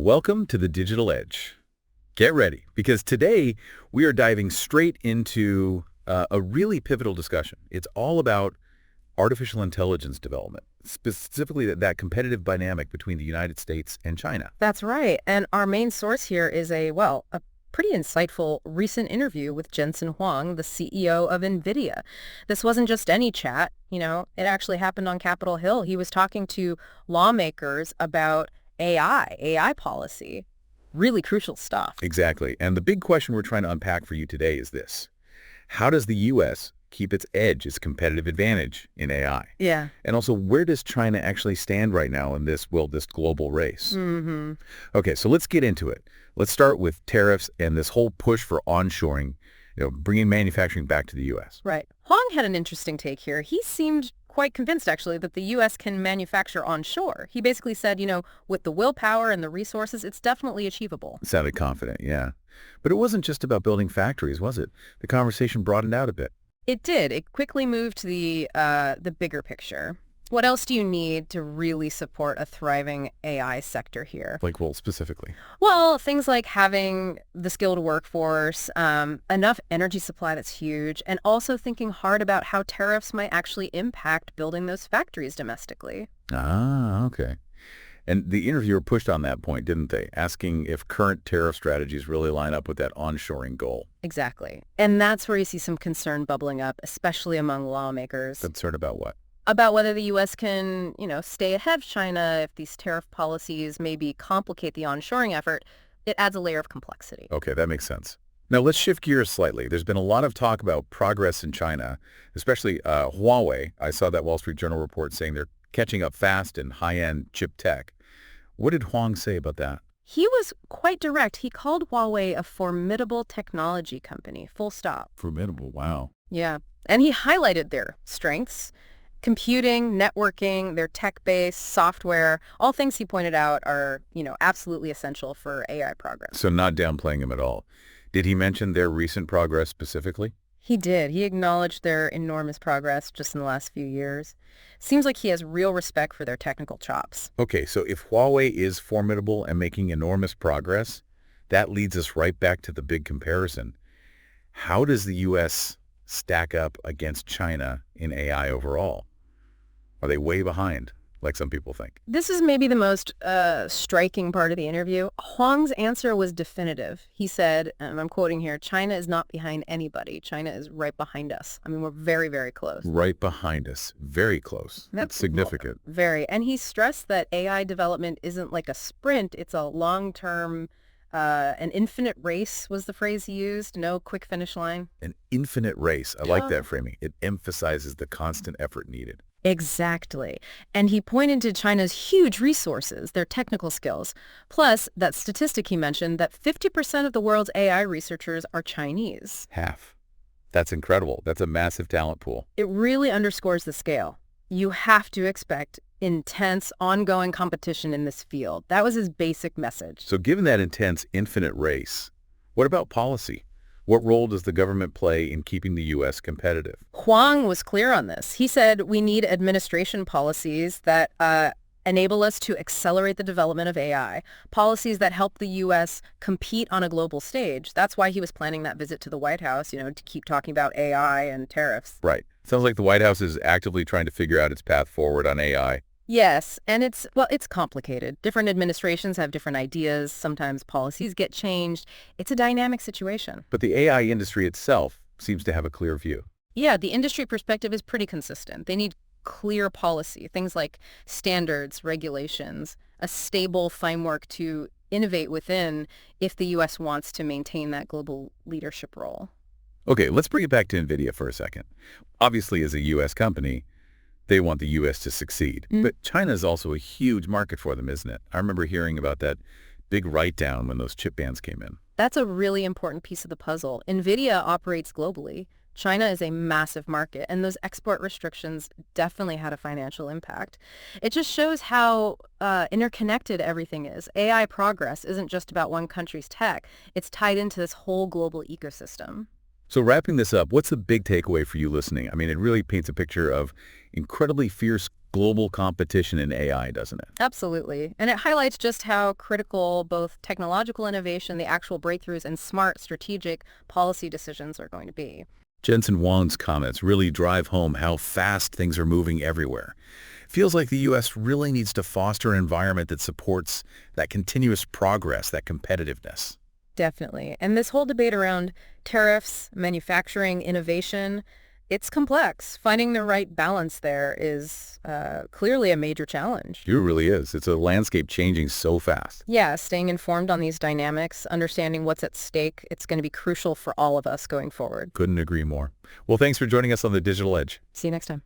Welcome to the Digital Edge. Get ready, because today we are diving straight into a really pivotal discussion. It's all about artificial intelligence development, specifically that competitive dynamic between the United States and China. That's right. And our main source here is a pretty insightful recent interview with Jensen Huang, the CEO of Nvidia. This wasn't just any chat, it actually happened on Capitol Hill. He was talking to lawmakers about AI policy. Really crucial stuff. Exactly. And the big question we're trying to unpack for you today is this. How does the U.S. keep its edge, its competitive advantage in AI? Yeah. And also, where does China actually stand right now in this global race? Okay, so let's get into it. Let's start with tariffs and this whole push for onshoring, bringing manufacturing back to the U.S. Right. Huang had an interesting take here. He seemed quite convinced, actually, that the U.S. can manufacture onshore. He basically said, with the willpower and the resources, it's definitely achievable. Sounded confident, yeah. But it wasn't just about building factories, was it? The conversation broadened out a bit. It did. It quickly moved to the bigger picture. What else do you need to really support a thriving AI sector here? Well, specifically? Well, things like having the skilled workforce, enough energy supply that's huge, and also thinking hard about how tariffs might actually impact building those factories domestically. Ah, okay. And the interviewer pushed on that point, didn't they? Asking if current tariff strategies really line up with that onshoring goal. Exactly. And that's where you see some concern bubbling up, especially among lawmakers. Concerned about what? About whether the U.S. can, stay ahead of China if these tariff policies maybe complicate the onshoring effort. It adds a layer of complexity. Okay, that makes sense. Now, let's shift gears slightly. There's been a lot of talk about progress in China, especially Huawei. I saw that Wall Street Journal report saying they're catching up fast in high-end chip tech. What did Huang say about that? He was quite direct. He called Huawei a formidable technology company, full stop. Formidable, wow. Yeah. And he highlighted their strengths. Computing, networking, their tech-based software, all things he pointed out are, absolutely essential for AI progress. So not downplaying them at all. Did he mention their recent progress specifically? He did. He acknowledged their enormous progress just in the last few years. Seems like he has real respect for their technical chops. Okay, so if Huawei is formidable and making enormous progress, that leads us right back to the big comparison. How does the U.S. stack up against China in AI overall? Are they way behind, like some people think? This is maybe the most striking part of the interview. Huang's answer was definitive. He said, and I'm quoting here, China is not behind anybody. China is right behind us. I mean, we're very, very close. Right behind us. Very close. That's significant. Very. And he stressed that AI development isn't like a sprint. It's a long-term, an infinite race was the phrase he used. No quick finish line. An infinite race. I like that framing. It emphasizes the constant effort needed. Exactly. And he pointed to China's huge resources, their technical skills. Plus, that statistic he mentioned, that 50% of the world's AI researchers are Chinese. Half. That's incredible. That's a massive talent pool. It really underscores the scale. You have to expect intense, ongoing competition in this field. That was his basic message. So given that intense, infinite race, what about policy? What role does the government play in keeping the U.S. competitive? Huang was clear on this. He said we need administration policies that enable us to accelerate the development of AI, policies that help the U.S. compete on a global stage. That's why he was planning that visit to the White House, to keep talking about AI and tariffs. Right. Sounds like the White House is actively trying to figure out its path forward on AI. Yes, and it's complicated. Different administrations have different ideas. Sometimes policies get changed. It's a dynamic situation. But the AI industry itself seems to have a clear view. Yeah, the industry perspective is pretty consistent. They need clear policy, things like standards, regulations, a stable framework to innovate within if the U.S. wants to maintain that global leadership role. Okay, let's bring it back to Nvidia for a second. Obviously, as a U.S. company, they want the U.S. to succeed. But China is also a huge market for them, isn't it? I remember hearing about that big write-down when those chip bans came in. That's a really important piece of the puzzle. Nvidia operates globally. China is a massive market, and those export restrictions definitely had a financial impact. It just shows how interconnected everything is. AI progress isn't just about one country's tech. It's tied into this whole global ecosystem. So wrapping this up, what's the big takeaway for you listening? I mean, it really paints a picture of incredibly fierce global competition in AI, doesn't it? Absolutely. And it highlights just how critical both technological innovation, the actual breakthroughs, and smart strategic policy decisions are going to be. Jensen Huang's comments really drive home how fast things are moving everywhere. Feels like the U.S. really needs to foster an environment that supports that continuous progress, that competitiveness. Definitely. And this whole debate around tariffs, manufacturing, innovation, it's complex. Finding the right balance there is clearly a major challenge. It really is. It's a landscape changing so fast. Yeah, staying informed on these dynamics, understanding what's at stake, it's going to be crucial for all of us going forward. Couldn't agree more. Well, thanks for joining us on The Digital Edge. See you next time.